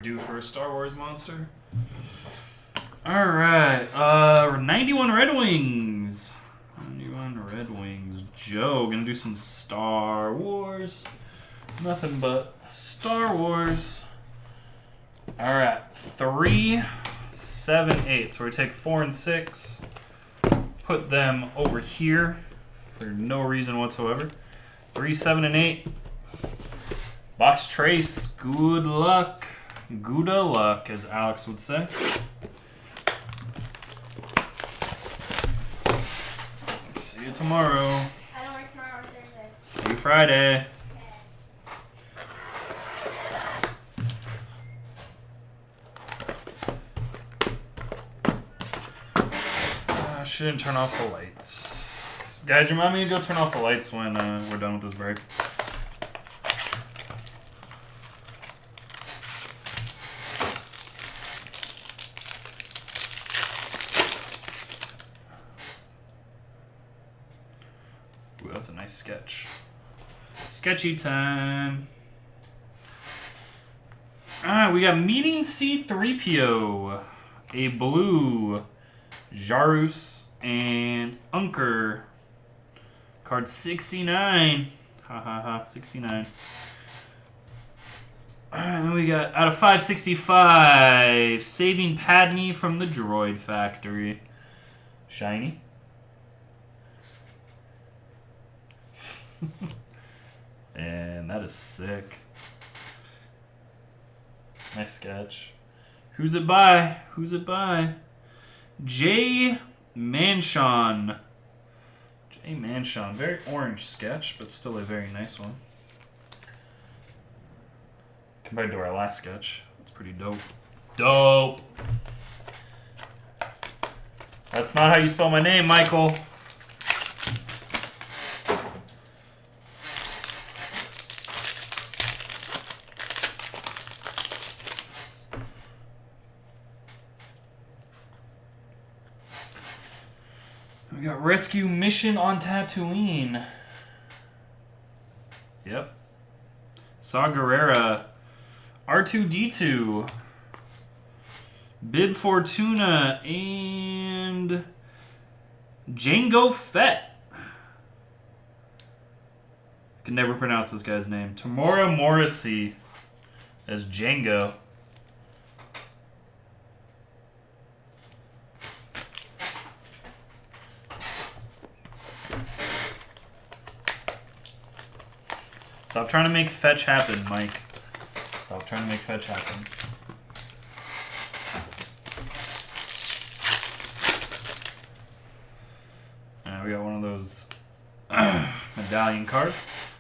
due for a Star Wars monster. All right, 91 Red Wings. 91 Red Wings. Joe, gonna do some Star Wars. Nothing but Star Wars. All right, 3, 7, 8. So we take 4 and 6, put them over here for no reason whatsoever. 3, 7, and 8. Box Trace. Good luck. Gooda luck, as Alex would say. See you tomorrow. I don't work tomorrow or Thursday. See you Friday. Shouldn't turn off the lights. Guys, remind me to go turn off the lights when we're done with this break. Ooh, that's a nice sketch. Sketchy time. Alright, we got Meeting C-3PO. A blue Jarus and Unker. Card 69. Ha ha ha, 69. Alright, then we got out of 565. Saving Padme from the Droid Factory. Shiny. And that is sick. Nice sketch. Who's it by? Who's it by? J. Manshon. J. Manshon. Very orange sketch, but still a very nice one. Compared to our last sketch. That's pretty dope. Dope! That's not how you spell my name, Michael. We got Rescue Mission on Tatooine. Yep. Saw Gerrera. R2-D2. Bib Fortuna. And Jango Fett. I can never pronounce this guy's name. Tamora Morrissey as Jango. Stop trying to make fetch happen, Mike. Stop trying to make fetch happen. We got one of those medallion cards.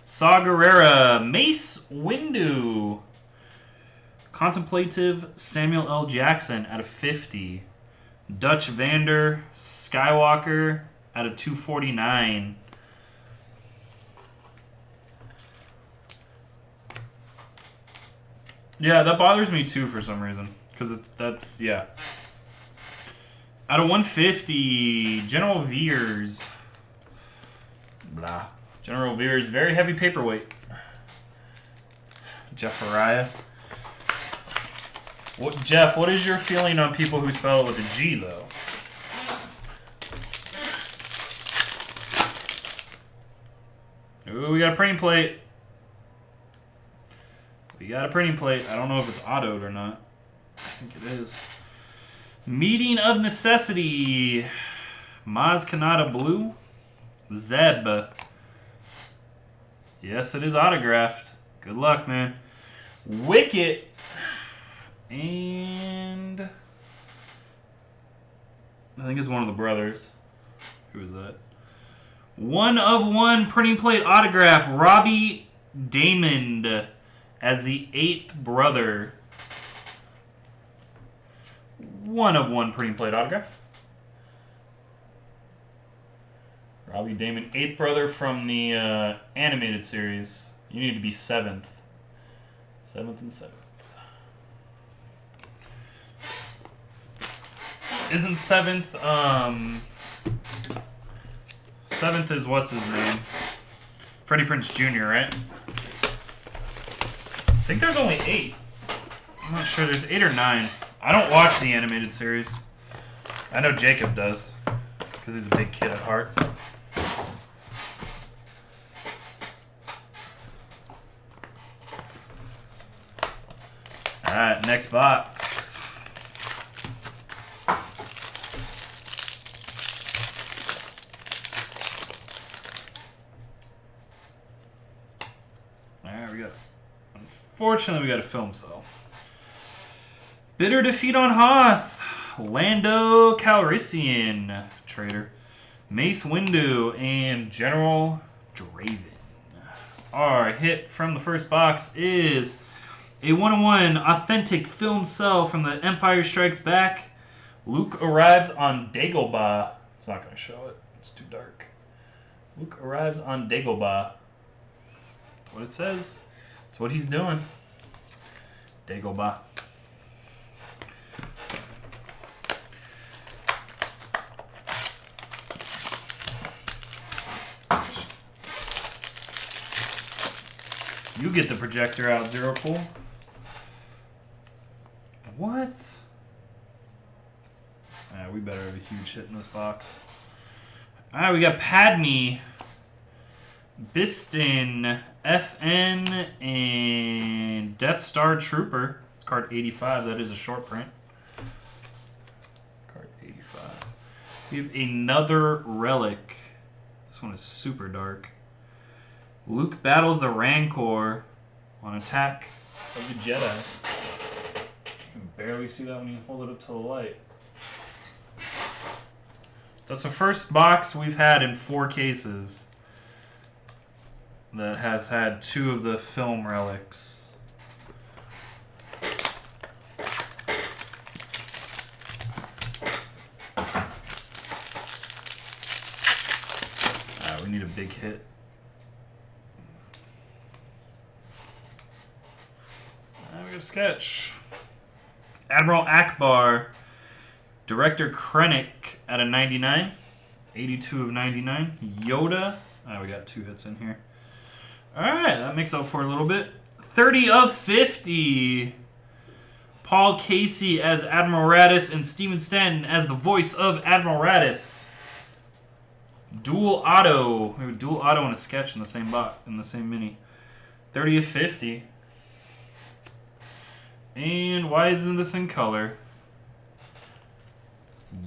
Saw Gerrera, Mace Windu. Contemplative Samuel L. Jackson out of 50. Dutch Vander Skywalker out of 249. Yeah, that bothers me too for some reason. Because that's, yeah. Out of 150, General Veers. Blah. General Veers, very heavy paperweight. Jeff Araya. Jeff, what is your feeling on people who spell it with a G, though? Ooh, we got a printing plate. We got a printing plate. I don't know if it's autoed or not. I think it is. Meeting of Necessity. Maz Kanata Blue. Zeb. Yes, it is autographed. Good luck, man. Wicket. And I think it's one of the brothers. Who is that? 1 of 1 printing plate autograph. Robbie Damon as the 8th brother. 1 of 1 printing plate autograph. Robbie Damon, 8th brother from the animated series. You need to be 7th. 7th and 7th. Isn't 7th, 7th is what's his name? Freddie Prinze Jr., right? I think there's only 8. I'm not sure. There's 8 or 9. I don't watch the animated series. I know Jacob does, because he's a big kid at heart. Alright, next box. Alright, we got... Unfortunately, we got a film cell. Bitter defeat on Hoth. Lando Calrissian, Trader. Mace Windu, and General Draven. Our hit from the first box is a 1-1 authentic film cell from The Empire Strikes Back. Luke arrives on Dagobah. It's not going to show it. It's too dark. Luke arrives on Dagobah. That's what it says. That's what he's doing. Dagobah. You get the projector out, Zero Cool. What? Alright, we better have a huge hit in this box. Alright, we got Padme, Biston, FN, and Death Star Trooper. It's card 85. That is a short print. Card 85. We have another relic. This one is super dark. Luke battles the Rancor on Attack of the Jedi. You can barely see that when you hold it up to the light. That's the first box we've had in 4 cases that has had 2 of the film relics. We need a big hit. We got a sketch. Admiral Akbar, Director Krennic at a 99, 82 of 99. Yoda, we got 2 hits in here. All right, that makes up for a little bit. 30 of 50. Paul Casey as Admiral Raddus and Steven Stanton as the voice of Admiral Raddus. Dual auto. We have a dual auto and a sketch in the same box, in the same mini. 30 of 50. And why isn't this in color?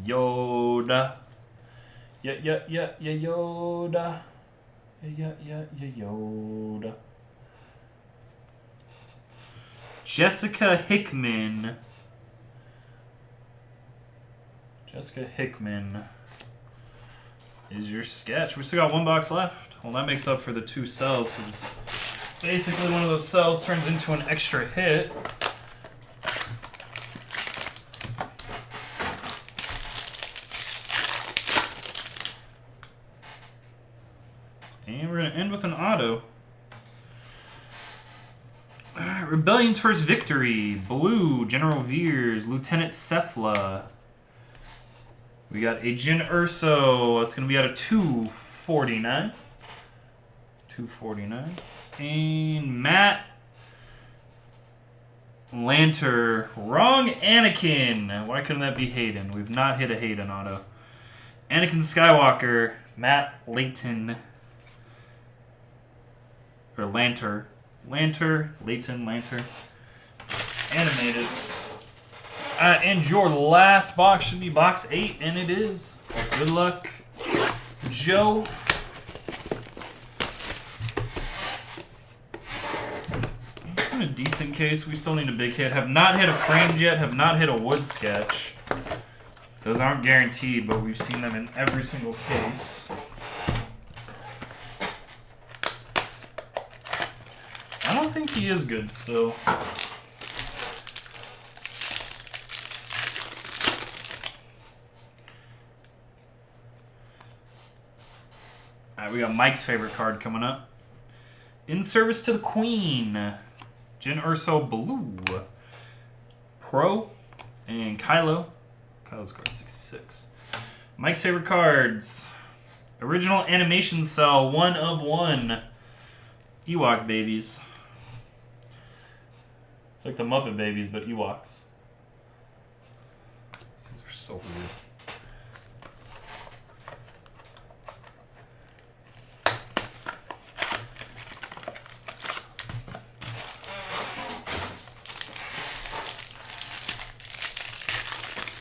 Yoda. Yeah, Yoda. Yeah, Yoda. Jessica Hickman. Jessica Hickman is your sketch. We still got 1 box left. Well, that makes up for the 2 cells, because basically one of those cells turns into an extra hit. And we're going to end with an auto. Rebellion's first victory. Blue, General Veers, Lieutenant Cephala. We got a Jyn Erso. It's going to be out of 249. 249. And Matt Lanter. Wrong Anakin. Why couldn't that be Hayden? We've not hit a Hayden auto. Anakin Skywalker. Matt Layton. Or Lanter. Layton, Lanter. Animated. And your last box should be box 8, and it is. Good luck, Joe. In a decent case. We still need a big hit. Have not hit a framed yet. Have not hit a wood sketch. Those aren't guaranteed, but we've seen them in every single case. I don't think he is good still. Alright, we got Mike's favorite card coming up. In Service to the Queen. Jyn Erso Blue. Pro. And Kylo. Kylo's card 66. Mike's favorite cards. Original animation cell, 1 of 1. Ewok babies. It's like the Muppet Babies, but Ewoks. These are so weird.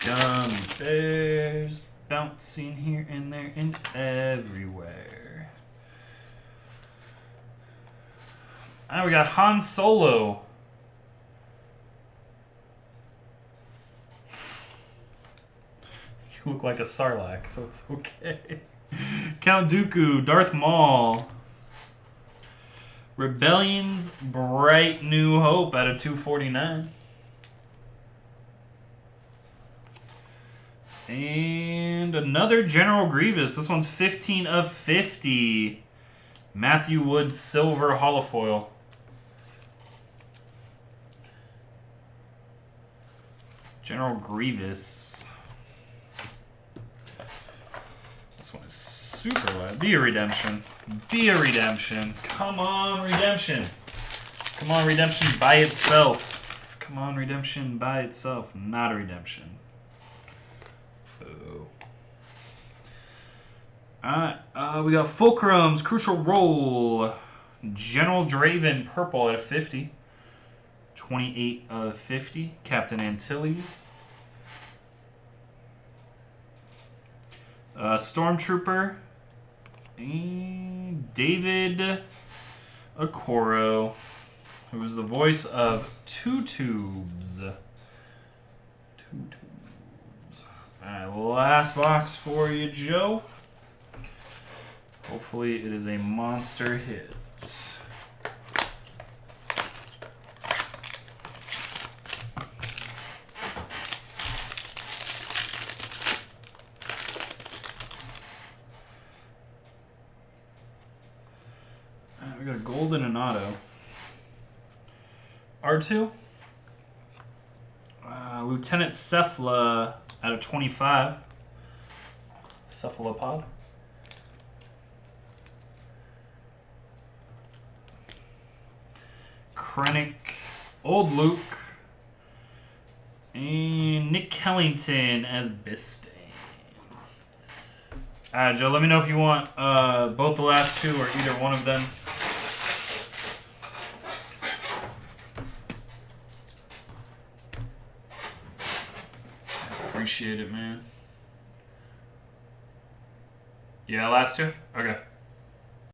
Gummy bears bouncing here and there and everywhere. Alright, we got Han Solo. You look like a Sarlacc, so it's okay. Count Dooku, Darth Maul. Rebellion's Bright New Hope out of 249. And another General Grievous. This one's 15 of 50. Matthew Wood Silver Holofoil. General Grievous. This one is super light. Be a redemption. Be a redemption. Come on, redemption. Come on, redemption by itself. Come on, redemption by itself. Not a redemption. Alright, we got Fulcrum's Crucial Role. General Draven Purple out of 50. 28 of 50. Captain Antilles. Stormtrooper. And David Okoro, who is the voice of Two Tubes. Alright, last box for you, Joe. Hopefully it is a monster hit. Alright, we got a gold and an auto. R2. Lieutenant Cephala out of 25. Cephalopod. Krennic, Old Luke, and Nick Kellington as Bistane. Joe, let me know if you want both the last two or either one of them. Appreciate it, man. Yeah, last two? Okay.